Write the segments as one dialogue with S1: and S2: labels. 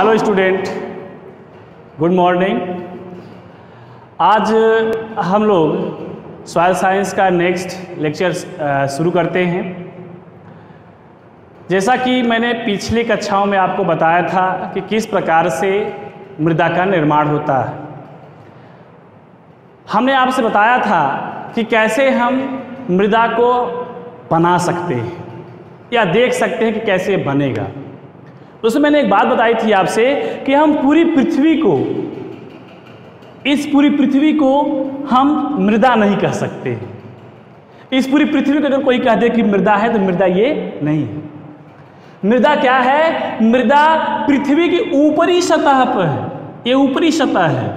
S1: Hello student, good morning. आज हम लोग सॉइल साइंस का नेक्स्ट लेक्चर शुरू करते हैं। जैसा कि मैंने पिछली कक्षाओं में आपको बताया था कि किस प्रकार से मृदा का निर्माण होता है। हमने आपसे बताया था कि कैसे हम मृदा को बना सकते हैं या देख सकते हैं कि कैसे बनेगा। उसमें मैंने एक बात बताई थी आपसे कि हम पूरी पृथ्वी को, इस पूरी पृथ्वी को हम मृदा नहीं कह सकते। इस पूरी पृथ्वी को अगर कोई कह दे कि मृदा है तो मृदा ये नहीं है। मृदा क्या है? मृदा पृथ्वी की ऊपरी सतह पर है। ये ऊपरी सतह है,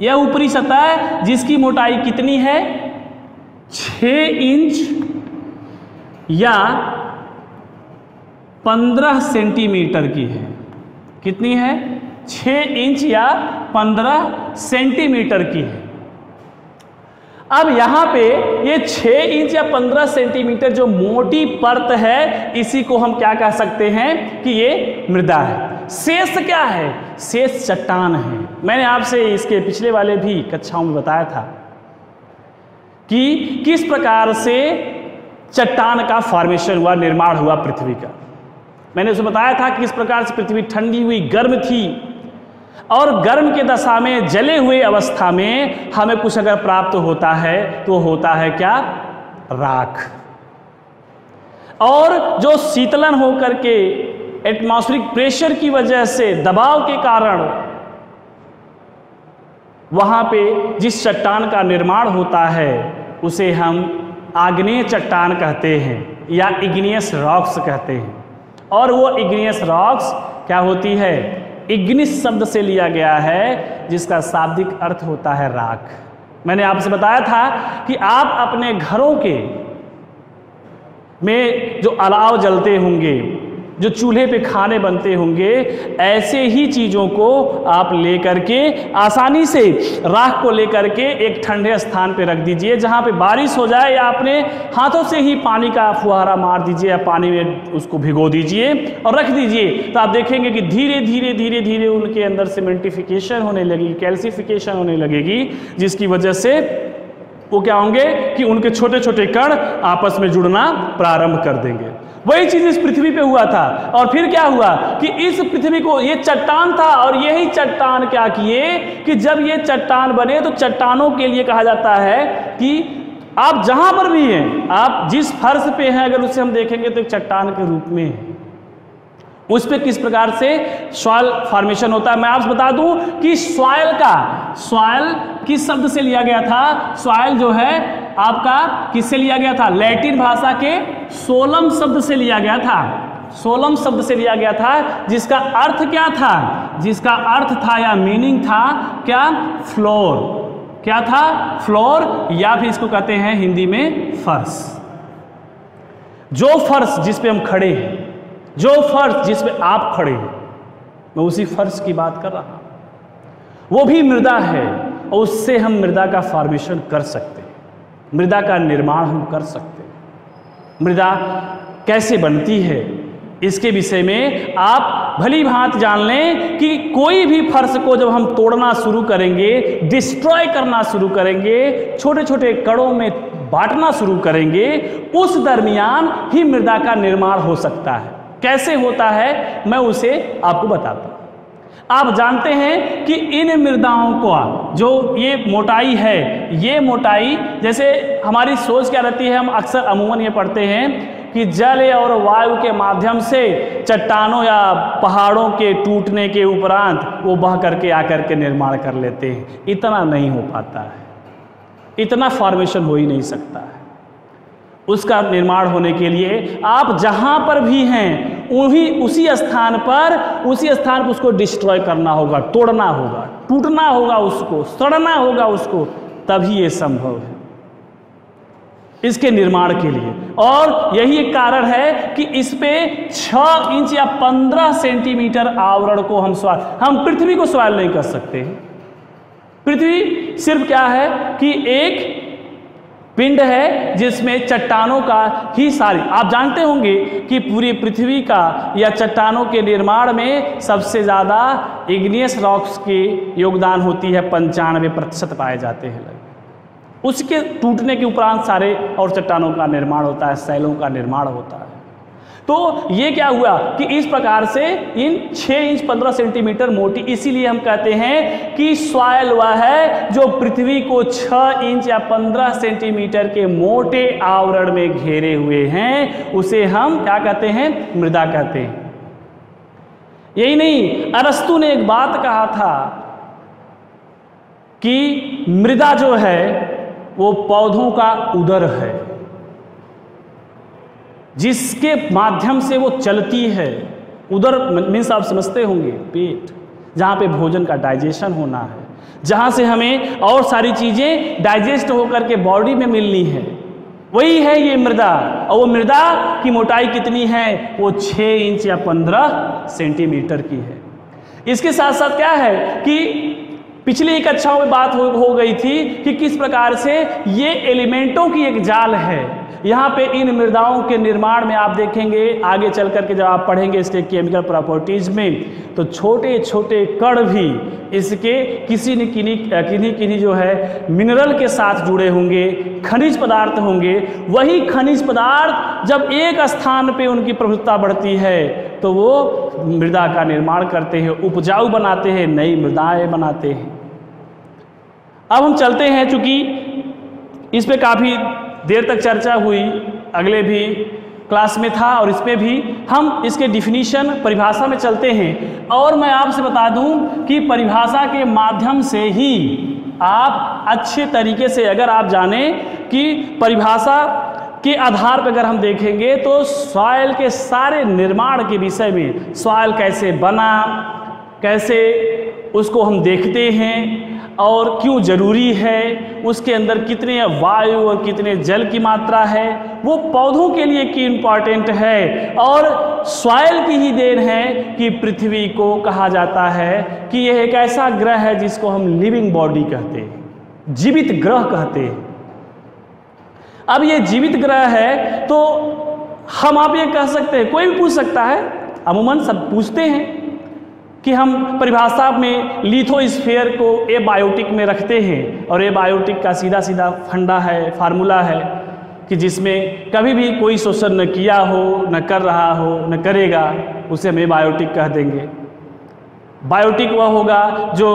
S1: यह ऊपरी सतह है जिसकी मोटाई कितनी है? 6 इंच या 15 सेंटीमीटर की है। कितनी है? 6 इंच या 15 सेंटीमीटर की है। अब यहाँ पे ये 6 इंच या 15 सेंटीमीटर जो मोटी परत है, इसी को हम क्या कह सकते हैं कि ये मृदा है। शेष क्या है? शेष चट्टान है। मैंने आपसे इसके पिछले वाले भी कक्षाओं में बताया था कि किस प्रकार से चट्टान का फॉर्मेशन हुआ, निर्माण हुआ पृथ्वी का। मैंने उसे बताया था कि किस प्रकार से पृथ्वी ठंडी हुई, गर्म थी, और गर्म के दशा में, जले हुए अवस्था में हमें कुछ अगर प्राप्त होता है तो होता है क्या? राख। और जो शीतलन होकर के एटमॉस्फेरिक प्रेशर की वजह से, दबाव के कारण वहां पे जिस चट्टान का निर्माण होता है उसे हम आग्नेय चट्टान कहते हैं या इग्नियस रॉक्स कहते हैं। और वो इग्नियस रॉक्स क्या होती है? इग्निस शब्द से लिया गया है जिसका शाब्दिक अर्थ होता है राख। मैंने आपसे बताया था कि आप अपने घरों के में जो अलाव जलते होंगे, जो चूल्हे पे खाने बनते होंगे, ऐसे ही चीज़ों को आप लेकर के आसानी से राख को लेकर के एक ठंडे स्थान पे रख दीजिए जहाँ पे बारिश हो जाए, या अपने हाथों से ही पानी का फुहारा मार दीजिए या पानी में उसको भिगो दीजिए और रख दीजिए। तो आप देखेंगे कि धीरे धीरे धीरे धीरे उनके अंदर सीमेंटिफिकेशन होने लगेगी, कैल्सिफिकेशन होने लगेगी, जिसकी वजह से वो क्या होंगे कि उनके छोटे छोटे कण आपस में जुड़ना प्रारंभ कर देंगे। वही चीज इस पृथ्वी पे हुआ था। और फिर क्या हुआ कि इस पृथ्वी को, ये चट्टान था और यही चट्टान क्या किए कि जब ये चट्टान बने तो चट्टानों के लिए कहा जाता है कि आप जहां पर भी हैं, आप जिस फर्श पे हैं, अगर उसे हम देखेंगे तो एक चट्टान के रूप में है। उस पे किस प्रकार से सॉइल फॉर्मेशन होता है। मैं आपसे बता दूं कि सॉइल किस शब्द से लिया गया था? सॉइल जो है आपका किससे लिया गया था? लैटिन भाषा के सोलम शब्द से लिया गया था। सोलम शब्द से लिया गया था, जिसका अर्थ क्या था? जिसका अर्थ था या मीनिंग था क्या? फ्लोर। क्या था? फ्लोर, या फिर इसको कहते हैं हिंदी में फर्श। जो फर्श जिस पे हम खड़े हैं, जो फर्श जिस पे आप खड़े हैं, मैं उसी फर्श की बात कर रहा हूं। वो भी मृदा है और उससे हम मृदा का फॉर्मेशन कर सकते हैं, मृदा का निर्माण हम कर सकते हैं। मृदा कैसे बनती है इसके विषय में आप भली भांति जान लें कि कोई भी फर्श को जब हम तोड़ना शुरू करेंगे, डिस्ट्रॉय करना शुरू करेंगे, छोटे छोटे कणों में बांटना शुरू करेंगे, उस दरमियान ही मृदा का निर्माण हो सकता है। कैसे होता है मैं उसे आपको बताता हूं। आप जानते हैं कि इन मृदाओं को, जो ये मोटाई है, ये मोटाई, जैसे हमारी सोच क्या रहती है, हम अक्सर अमूमन ये पढ़ते हैं कि जल और वायु के माध्यम से चट्टानों या पहाड़ों के टूटने के उपरांत वो बह करके आकर के निर्माण कर लेते हैं। इतना नहीं हो पाता है, इतना फॉर्मेशन हो ही नहीं सकता है। उसका निर्माण होने के लिए आप जहां पर भी हैं उसी स्थान पर उसको डिस्ट्रॉय करना होगा, तोड़ना होगा, टूटना होगा, उसको सड़ना होगा उसको, तभी ये संभव है इसके निर्माण के लिए। और यही एक कारण है कि इस पे 6 इंच या 15 सेंटीमीटर आवरण को हम पृथ्वी को सॉइल नहीं कर सकते हैं। पृथ्वी सिर्फ क्या है कि एक पिंड है जिसमें चट्टानों का ही सारी, आप जानते होंगे कि पूरी पृथ्वी का या चट्टानों के निर्माण में सबसे ज़्यादा इग्नियस रॉक्स की योगदान होती है, 95% पाए जाते हैं लगभग। उसके टूटने के उपरांत सारे और चट्टानों का निर्माण होता है, शैलों का निर्माण होता है। तो ये क्या हुआ कि इस प्रकार से इन 6 इंच 15 सेंटीमीटर मोटी, इसीलिए हम कहते हैं कि सॉइल वह है जो पृथ्वी को 6 इंच या 15 सेंटीमीटर के मोटे आवरण में घेरे हुए हैं, उसे हम क्या कहते हैं? मृदा कहते हैं। यही नहीं, अरस्तु ने एक बात कहा था कि मृदा जो है वो पौधों का उदर है, जिसके माध्यम से वो चलती है। उदर मीन्स आप समझते होंगे पेट, जहाँ पे भोजन का डाइजेशन होना है, जहाँ से हमें और सारी चीज़ें डाइजेस्ट होकर के बॉडी में मिलनी है, वही है ये मृदा। और वो मृदा की मोटाई कितनी है? वो 6 इंच या 15 सेंटीमीटर की है। इसके साथ साथ क्या है कि पिछली एक कक्षाओं में बात हो गई थी कि किस प्रकार से ये एलिमेंटों की एक जाल है। यहाँ पे इन मृदाओं के निर्माण में आप देखेंगे आगे चल करके जब आप पढ़ेंगे इसके केमिकल प्रॉपर्टीज में, तो छोटे छोटे कण भी इसके किसी न किन्हीं जो है मिनरल के साथ जुड़े होंगे, खनिज पदार्थ होंगे। वही खनिज पदार्थ जब एक स्थान पे उनकी प्रभुत्ता बढ़ती है तो वो मृदा का निर्माण करते हैं, उपजाऊ बनाते हैं, नई मृदाएं बनाते हैं। अब हम चलते हैं, चूंकि इस पे काफ़ी देर तक चर्चा हुई, अगले भी क्लास में था और इसमें भी हम इसके डिफिनीशन परिभाषा में चलते हैं। और मैं आपसे बता दूं कि परिभाषा के माध्यम से ही आप अच्छे तरीके से अगर आप जानें कि परिभाषा के आधार पर अगर हम देखेंगे तो सॉइल के सारे निर्माण के विषय में, सॉइल कैसे बना, कैसे उसको हम देखते हैं और क्यों ज़रूरी है, उसके अंदर कितने वायु और कितने जल की मात्रा है, वो पौधों के लिए क्यों इम्पॉर्टेंट है, और सॉइल की ही देन है कि पृथ्वी को कहा जाता है कि यह एक ऐसा ग्रह है जिसको हम लिविंग बॉडी कहते हैं, जीवित ग्रह कहते हैं। अब ये जीवित ग्रह है तो हम आप ये कह सकते हैं, कोई भी पूछ सकता है, अमूमन सब पूछते हैं कि हम परिभाषा में लिथोस्फीयर को एबायोटिक में रखते हैं, और एबायोटिक का सीधा सीधा फंडा है, फार्मूला है कि जिसमें कभी भी कोई शोषण न किया हो, न कर रहा हो, न करेगा, उसे हम एबायोटिक कह देंगे। बायोटिक वह होगा जो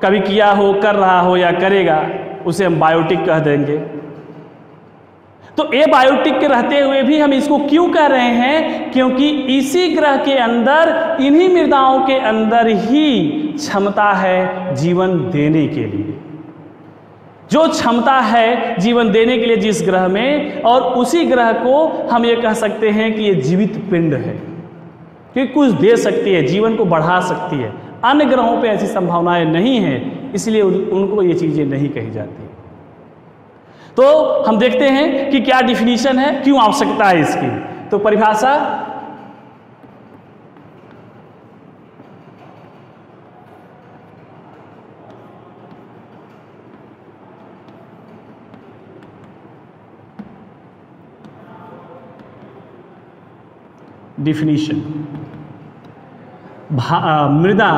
S1: कभी किया हो, कर रहा हो या करेगा, उसे हम बायोटिक कह देंगे। तो एबायोटिक के रहते हुए भी हम इसको क्यों कह रहे हैं? क्योंकि इसी ग्रह के अंदर, इन्हीं मृदाओं के अंदर ही क्षमता है जीवन देने के लिए, जो क्षमता है जीवन देने के लिए जिस ग्रह में, और उसी ग्रह को हम ये कह सकते हैं कि ये जीवित पिंड है, कि कुछ दे सकती है, जीवन को बढ़ा सकती है। अन्य ग्रहों पे ऐसी संभावनाएं नहीं हैं, इसलिए उनको ये चीज़ें नहीं कही जाती। तो हम देखते हैं कि क्या डिफिनीशन है, क्यों आवश्यकता है इसकी। तो परिभाषा, डिफिनीशन, मृदा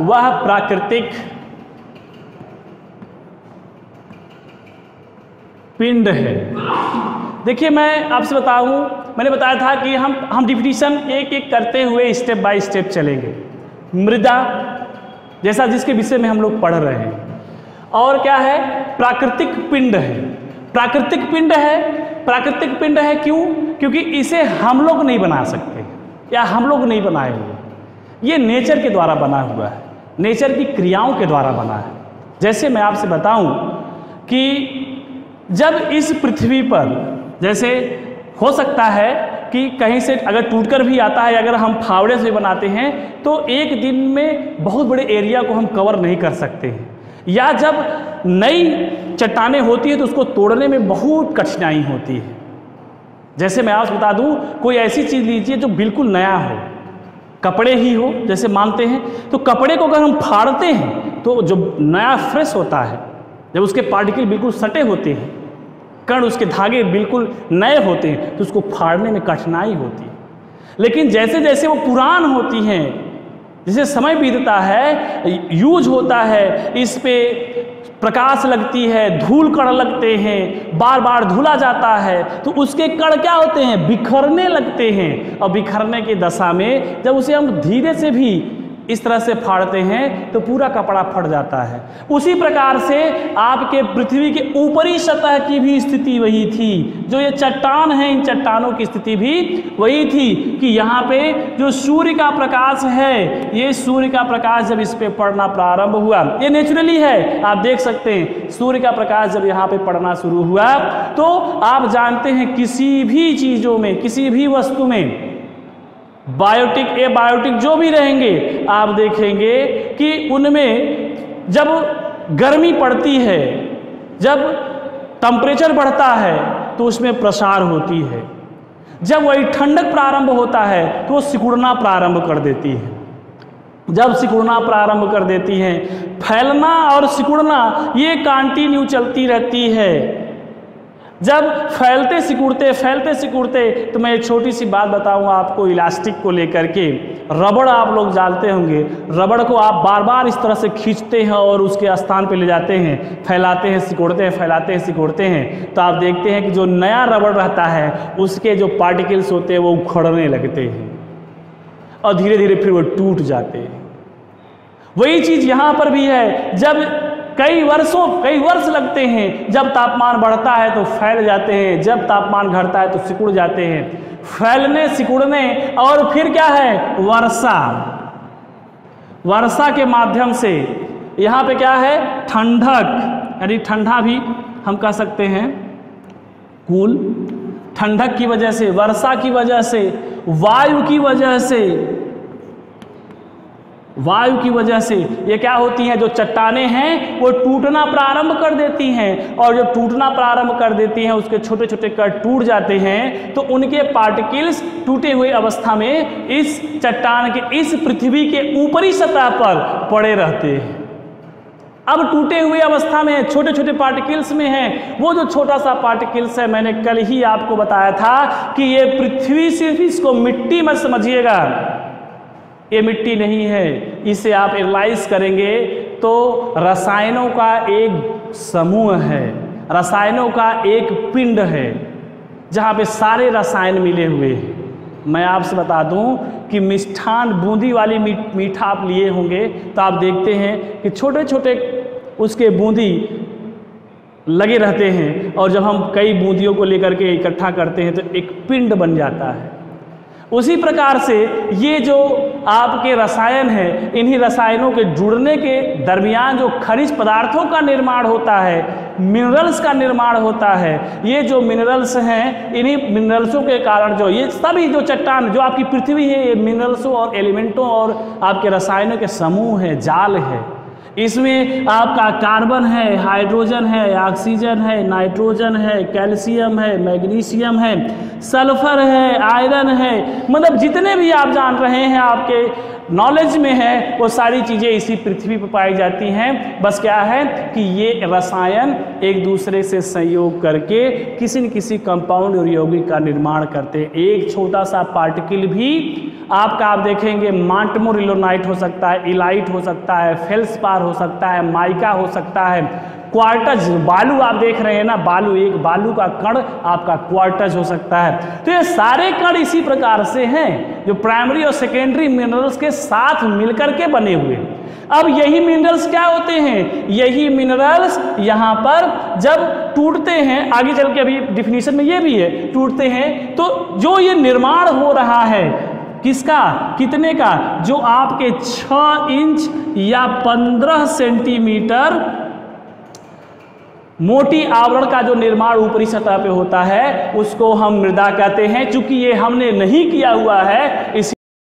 S1: वह प्राकृतिक पिंड है। देखिए मैं आपसे बताऊं, मैंने बताया था कि हम डिफिनीशन एक एक करते हुए स्टेप बाय स्टेप चलेंगे। मृदा जैसा जिसके विषय में हम लोग पढ़ रहे हैं, और क्या है? प्राकृतिक पिंड है। प्राकृतिक पिंड है क्यों? क्योंकि इसे हम लोग नहीं बना सकते या हम लोग नहीं बनाए हुए, ये नेचर के द्वारा बना हुआ है, नेचर की क्रियाओं के द्वारा बना है। जैसे मैं आपसे बताऊं कि जब इस पृथ्वी पर, जैसे हो सकता है कि कहीं से अगर टूटकर भी आता है, अगर हम फावड़े से बनाते हैं तो एक दिन में बहुत बड़े एरिया को हम कवर नहीं कर सकते हैं, या जब नई चट्टानें होती है तो उसको तोड़ने में बहुत कठिनाई होती है। जैसे मैं आपसे बता दूं, कोई ऐसी चीज़ लीजिए जो बिल्कुल नया हो, कपड़े ही हो जैसे मानते हैं, तो कपड़े को अगर हम फाड़ते हैं तो जो नया फ्रेश होता है, जब उसके पार्टिकल बिल्कुल सटे होते हैं, कण उसके धागे बिल्कुल नए होते हैं, तो उसको फाड़ने में कठिनाई होती है। लेकिन जैसे जैसे वो पुरान होती हैं, जैसे समय बीतता है, यूज होता है, इस पे प्रकाश लगती है, धूल कण लगते हैं, बार बार धुला जाता है, तो उसके कण क्या होते हैं, बिखरने लगते हैं। और बिखरने की दशा में जब उसे हम धीरे से भी इस तरह से फाड़ते हैं तो पूरा कपड़ा फट जाता है। उसी प्रकार से आपके पृथ्वी के ऊपरी सतह की भी स्थिति वही थी। जो ये चट्टान है, इन चट्टानों की स्थिति भी वही थी कि यहाँ पे जो सूर्य का प्रकाश है, ये सूर्य का प्रकाश जब इस पे पड़ना प्रारंभ हुआ, ये नेचुरली है, आप देख सकते हैं, सूर्य का प्रकाश जब यहाँ पे पड़ना शुरू हुआ तो आप जानते हैं किसी भी चीज़ों में, किसी भी वस्तु में, बायोटिक एबायोटिक जो भी रहेंगे, आप देखेंगे कि उनमें जब गर्मी पड़ती है, जब टेम्परेचर बढ़ता है तो उसमें प्रसार होती है। जब वही ठंडक प्रारंभ होता है तो वो सिकुड़ना प्रारंभ कर देती है। जब सिकुड़ना प्रारंभ कर देती है, फैलना और सिकुड़ना ये कंटिन्यू चलती रहती है। जब फैलते सिकुड़ते, तो मैं एक छोटी सी बात बताऊंगा आपको इलास्टिक को लेकर के। रबड़ आप लोग जानते होंगे, रबड़ को आप बार बार इस तरह से खींचते हैं और उसके स्थान पे ले जाते हैं, फैलाते हैं सिकुड़ते हैं, फैलाते हैं सिकुड़ते हैं, तो आप देखते हैं कि जो नया रबड़ रहता है उसके जो पार्टिकल्स होते हैं वो उखड़ने लगते हैं और धीरे धीरे फिर वो टूट जाते हैं। वही चीज़ यहाँ पर भी है। जब कई वर्ष लगते हैं, जब तापमान बढ़ता है तो फैल जाते हैं, जब तापमान घटता है तो सिकुड़ जाते हैं। फैलने सिकुड़ने और फिर क्या है, वर्षा के माध्यम से यहाँ पे क्या है, ठंडक, यानी ठंडा भी हम कह सकते हैं, कूल, ठंडक की वजह से, वर्षा की वजह से, वायु की वजह से ये क्या होती हैं, जो चट्टानें हैं वो टूटना प्रारंभ कर देती हैं। और जब टूटना प्रारंभ कर देती हैं, उसके छोटे छोटे कण टूट जाते हैं, तो उनके पार्टिकल्स टूटे हुए अवस्था में इस चट्टान के, इस पृथ्वी के ऊपरी सतह पर पड़े रहते हैं। अब टूटे हुए अवस्था में छोटे छोटे पार्टिकल्स में है। वो जो छोटा सा पार्टिकल्स है, मैंने कल ही आपको बताया था कि ये पृथ्वी, सिर्फ इसको मिट्टी मत समझिएगा, ये मिट्टी नहीं है। इसे आप एनालाइज करेंगे तो रसायनों का एक समूह है, रसायनों का एक पिंड है, जहाँ पे सारे रसायन मिले हुए हैं। मैं आपसे बता दूं कि मिष्ठान, बूंदी वाली मीठा आप लिए होंगे तो आप देखते हैं कि छोटे छोटे उसके बूंदी लगे रहते हैं, और जब हम कई बूंदियों को लेकर के इकट्ठा करते हैं तो एक पिंड बन जाता है। उसी प्रकार से ये जो आपके रसायन हैं, इन्हीं रसायनों के जुड़ने के दरमियान जो खनिज पदार्थों का निर्माण होता है, मिनरल्स का निर्माण होता है, ये जो मिनरल्स हैं, इन्हीं मिनरल्सों के कारण जो ये सभी जो चट्टान, जो आपकी पृथ्वी है, ये मिनरल्सों और एलिमेंटों और आपके रसायनों के समूह है, जाल है। इसमें आपका कार्बन है, हाइड्रोजन है, ऑक्सीजन है, नाइट्रोजन है, कैल्शियम है, मैग्नीशियम है, सल्फर है, आयरन है, मतलब जितने भी आप जान रहे हैं, आपके नॉलेज में है, वो सारी चीज़ें इसी पृथ्वी पर पाई जाती हैं। बस क्या है कि ये रसायन एक दूसरे से संयोग करके किसी न किसी कंपाउंड और यौगिक का निर्माण करते हैं। एक छोटा सा पार्टिकल भी आपका, आप देखेंगे, मांटमोरिलोनाइट हो सकता है, इलाइट हो सकता है, फेल्सपार हो सकता है, माइका हो सकता है, क्वार्टज, बालू आप देख रहे हैं ना, बालू, एक बालू का कण आपका क्वार्टज हो सकता है। तो ये सारे कण इसी प्रकार से हैं, जो प्राइमरी और सेकेंडरी मिनरल्स के साथ मिलकर के बने हुए। अब यही मिनरल्स क्या होते हैं, यही मिनरल्स यहाँ पर जब टूटते हैं, आगे चल के अभी डिफिनीशन में ये भी है, टूटते हैं तो जो ये निर्माण हो रहा है, किसका, कितने का, जो आपके 6 इंच या 15 सेंटीमीटर मोटी आवरण का जो निर्माण ऊपरी सतह पे होता है, उसको हम मृदा कहते हैं। चूंकि ये हमने नहीं किया हुआ है, इस